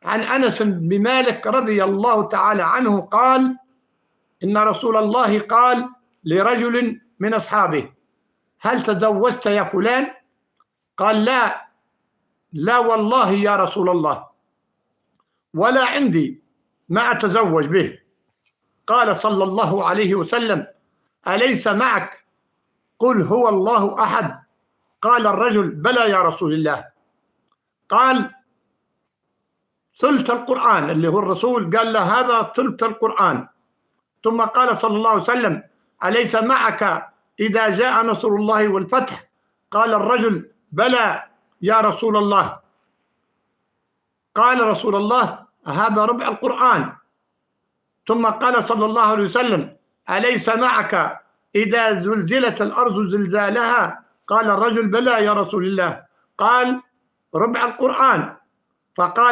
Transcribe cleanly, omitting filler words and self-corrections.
عن أنس بن مالك رضي الله تعالى عنه قال: إن رسول الله قال لرجل من أصحابه: هل تزوجت يا فلان؟ قال: لا، لا والله يا رسول الله، ولا عندي ما أتزوج به. قال صلى الله عليه وسلم: أليس معك قل هو الله أحد؟ قال الرجل: بلى يا رسول الله. قال: ثلث القرآن، اللي هو الرسول قال له هذا ثلث القرآن. ثم قال صلى الله عليه وسلم: أليس معك إذا جاء نصر الله والفتح؟ قال الرجل: بلى يا رسول الله. قال رسول الله: هذا ربع القرآن. ثم قال صلى الله عليه وسلم: أليس معك إذا زلزلت الأرض زلزالها؟ قال الرجل: بلى يا رسول الله. قال: ربع القرآن. فقال